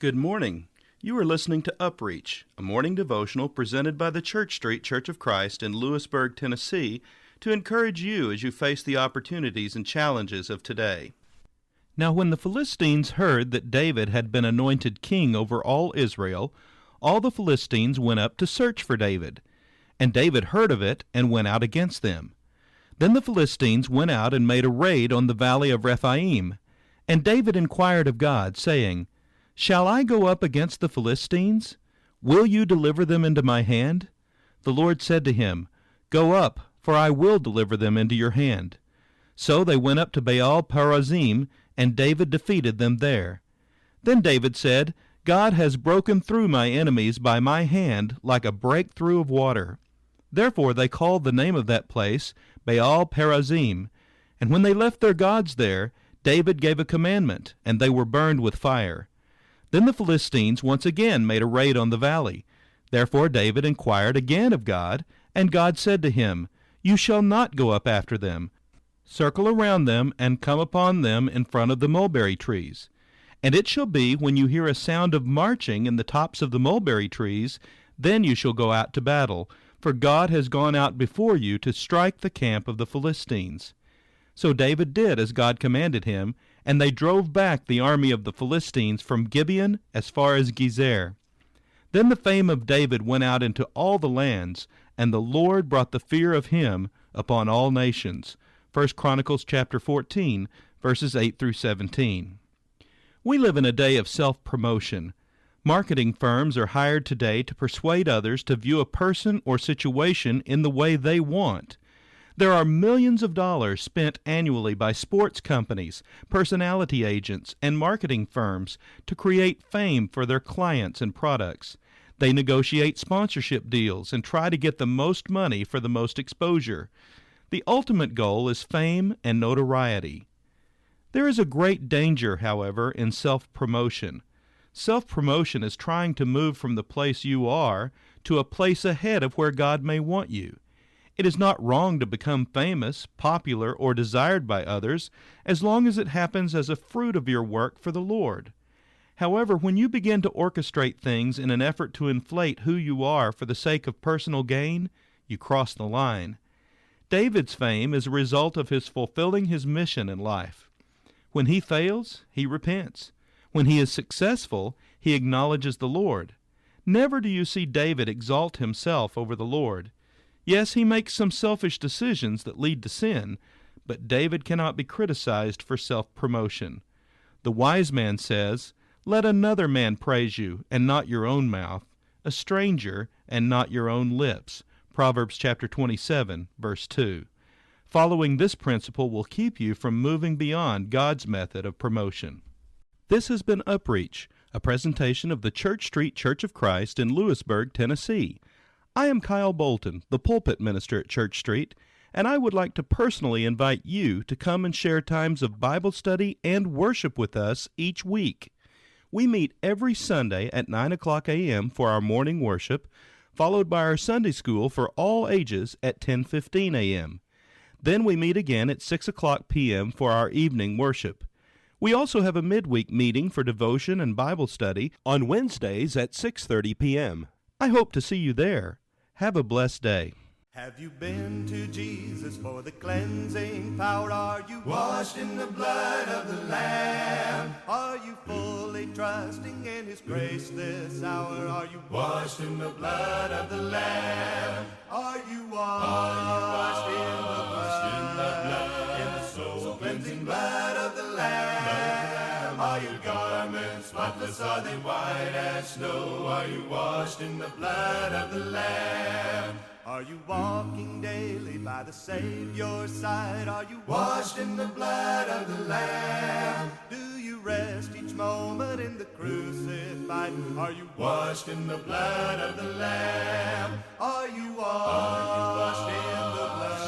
Good morning. You are listening to UpReach, a morning devotional presented by the Church Street Church of Christ in Lewisburg, Tennessee, to encourage you as you face the opportunities and challenges of today. Now when the Philistines heard that David had been anointed king over all Israel, all the Philistines went up to search for David. And David heard of it and went out against them. Then the Philistines went out and made a raid on the valley of Rephaim. And David inquired of God, saying, Shall I go up against the Philistines? Will you deliver them into my hand? The Lord said to him, Go up, for I will deliver them into your hand. So they went up to Baal-perazim, and David defeated them there. Then David said, God has broken through my enemies by my hand like a breakthrough of water. Therefore they called the name of that place Baal-perazim. And when they left their gods there, David gave a commandment, and they were burned with fire. Then the Philistines once again made a raid on the valley. Therefore David inquired again of God, and God said to him, You shall not go up after them. Circle around them, and come upon them in front of the mulberry trees. And it shall be, when you hear a sound of marching in the tops of the mulberry trees, then you shall go out to battle, for God has gone out before you to strike the camp of the Philistines. So David did as God commanded him, and they drove back the army of the Philistines from Gibeon as far as Gezer. Then the fame of David went out into all the lands, and the Lord brought the fear of him upon all nations. 1 Chronicles chapter 14, verses 8 through 17. We live in a day of self-promotion. Marketing firms are hired today to persuade others to view a person or situation in the way they want. There are millions of dollars spent annually by sports companies, personality agents, and marketing firms to create fame for their clients and products. They negotiate sponsorship deals and try to get the most money for the most exposure. The ultimate goal is fame and notoriety. There is a great danger, however, in self-promotion. Self-promotion is trying to move from the place you are to a place ahead of where God may want you. It is not wrong to become famous, popular, or desired by others, as long as it happens as a fruit of your work for the Lord. However, when you begin to orchestrate things in an effort to inflate who you are for the sake of personal gain, you cross the line. David's fame is a result of his fulfilling his mission in life. When he fails, he repents. When he is successful, he acknowledges the Lord. Never do you see David exalt himself over the Lord. Yes, he makes some selfish decisions that lead to sin, but David cannot be criticized for self-promotion. The wise man says, Let another man praise you, and not your own mouth, a stranger, and not your own lips. Proverbs chapter 27, verse 2. Following this principle will keep you from moving beyond God's method of promotion. This has been UpReach, a presentation of the Church Street Church of Christ in Lewisburg, Tennessee. I am Kyle Bolton, the pulpit minister at Church Street, and I would like to personally invite you to come and share times of Bible study and worship with us each week. We meet every Sunday at 9 o'clock a.m. for our morning worship, followed by our Sunday school for all ages at 10:15 a.m. Then we meet again at 6 o'clock p.m. for our evening worship. We also have a midweek meeting for devotion and Bible study on Wednesdays at 6:30 p.m. I hope to see you there. Have a blessed day. Have you been to Jesus for the cleansing power? Are you washed in the blood of the Lamb? Are you fully trusting in His grace this hour? Are you washed in the blood of the Lamb? Are you washed in the blood, in the soul cleansing blood of the Lamb? Are your garments spotless? Are they white as snow? Are you washed in the blood of the Lamb? Are you walking daily by the Savior's side? Are you washed in the blood of the Lamb? Do you rest each moment in the crucified? Are you washed in the blood of the Lamb? Are you washed in the blood,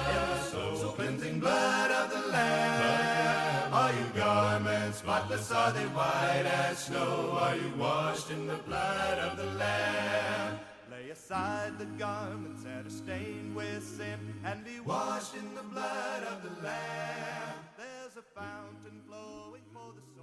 in the soul cleansing blood of the Lamb? Are your garments spotless? Are they white as snow? Are you washed in the blood of the Lamb? Lay aside the garments that are stained with sin and be washed in the blood of the Lamb. There's a fountain flowing for the soul.